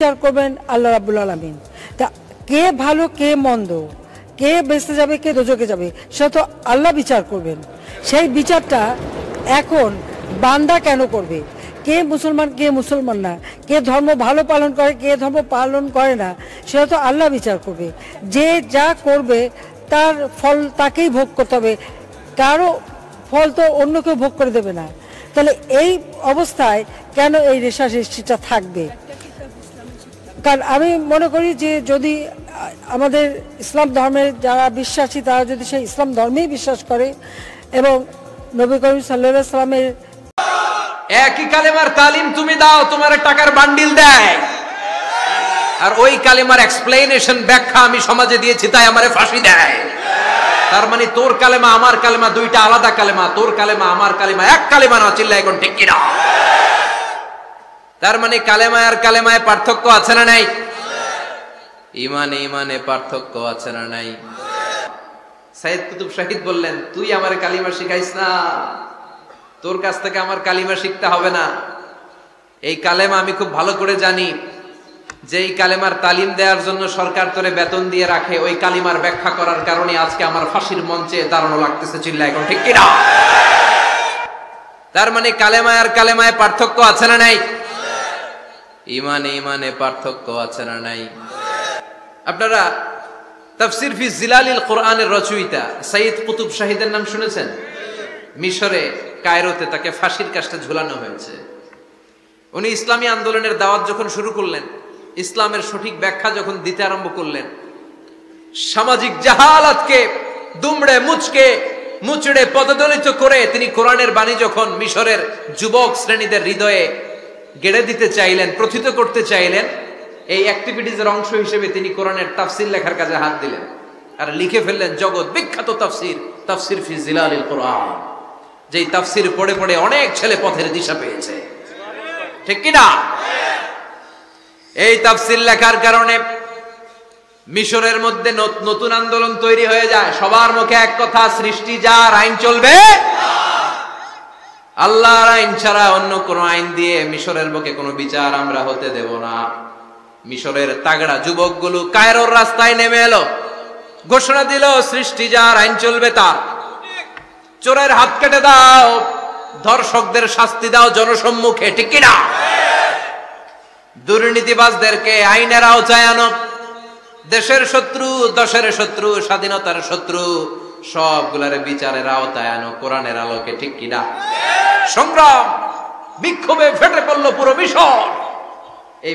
বিচার করবেন আল্লাহ রাব্বুল আলামিন। তা কে ভালো কে মন্দ, কে বেঁচতে যাবে কে দোজখে যাবে সেটা তো আল্লাহ বিচার করবেন। সেই বিচারটা এখন বান্দা কেন করবে? কে মুসলমান কে মুসলমান না, কে ধর্ম ভালো পালন করে কে ধর্ম পালন করে না, সেটা তো আল্লাহ বিচার করবে। যে যা করবে তার ফল তাকেই ভোগ করতে হবে, কারো ফল তো অন্য কেউ ভোগ করে দেবে না। তাহলে এই অবস্থায় কেন এই রেষারেষিটা থাকবে? কারণ আমি মনে করি যে যদি আমাদের ইসলাম ধর্মের যারা বিশ্বাসী তারা যদি সেই ইসলাম ধর্মেই বিশ্বাস করে এবং নবী করিম সাল্লাল্লাহু আলাইহি সাল্লামের একই কালেমার তালিম তুমি দাও, তোমার টাকার বান্ডিল দেয়, আর ওই কালেমার এক্সপ্লেনেশন ব্যাখ্যা আমি সমাজে দিয়েছি তাই আমারে ফাঁসি দেয়। তার মানে তোর কালেমা আমার কালেমা দুইটা আলাদা কালেমা, তোর কালেমা আমার কালেমা এক কালেমা না, চিল্লা এখন ঠিক কিনা? তার মানে কালেমায় আর কালেমায় পার্থক্য আছে না নাই? ইমানে ইমানে পার্থক্য আছে না নাই? সাইয়েদ কুতুব শাহিদ বললেন, তুই আমার কালিমা শিখাইস না, তোর কাছ থেকে আমার কালিমা শিখতে হবে না। এই কালেমা আমি খুব ভালো করে জানি, যে এই কালেমার তালিম দেওয়ার জন্য সরকার তোরে বেতন দিয়ে রাখে, ওই কালিমার ব্যাখ্যা করার কারণে আজকে আমার ফাঁসির মঞ্চে দাঁড়ানো লাগতেছে, চিল্লা এখন ঠিক কিনা? তার মানে কালেমায় আর কালেমায় পার্থক্য আছে না নাই? ইমানে ইমানে পার্থক্য আছে না নাই? আপনারা তাফসীর ফি জিলালিল কোরআনের রচয়িতা সাইয়েদ কুতুব শাহিদের নাম শুনেছেন? মিশরে কায়রোতে তাকে ফাঁসির কাস্টে ঝুলানো হয়েছে। উনি ইসলামী আন্দোলনের দাওয়াত যখন শুরু করলেন, ইসলামের সঠিক ব্যাখ্যা যখন দিতে আরম্ভ করলেন, সামাজিক জাহালাতকে দুমড়ে মুচড়ে পদদলিত করে তিনি কোরআনের বাণী যখন মিশরের যুবক শ্রেণীদের হৃদয়ে গেড়ে দিতে চাইলেন, প্রথিত করতে চাইলেন, এই অ্যাক্টিভিটিজের অংশ হিসেবে তিনি কোরআনের তাফসীর লেখার কাজে হাত দিলেন আর লিখে ফেললেন জগৎ বিখ্যাত তাফসীর, তাফসীর ফি জিলালিল কোরআন। যেই তাফসীর পড়ে পড়ে অনেক ছেলে পথের দিশা পেয়েছে, ঠিক কিনা? এই তাফসীর লেখার কারণে মিশরের মধ্যে নতুন আন্দোলন তৈরি হয়ে যায়। সবার মুখে এক কথা, সৃষ্টি যার, আইন চলবে আল্লাহর আইন ছাড়া অন্য কোন আইন দিয়ে মিশরের বুকে কোনো বিচার আমরা হতে দেব না। মিশরের তাগড়া যুবকগুলো কায়রোর রাস্তায় নেমে এলো, ঘোষণা দিল সৃষ্টি যার, আইন চলবে তার। চোরের হাত কেটে দাও, ধর্ষকদের শাস্তি দাও জনসম্মুখে, ঠিক কিনা? দুর্নীতিবাজদেরকে আইনের আওতায় আনো। দেশের শত্রু, দশের শত্রু, স্বাধীনতার শত্রু সবগুলার বিচারের আওতায় আনো কোরআনের আলোকে, ঠিক কিনা? সংগ্রাম বিক্ষোভে ফেটে পড়ল পুরো মিশর। এই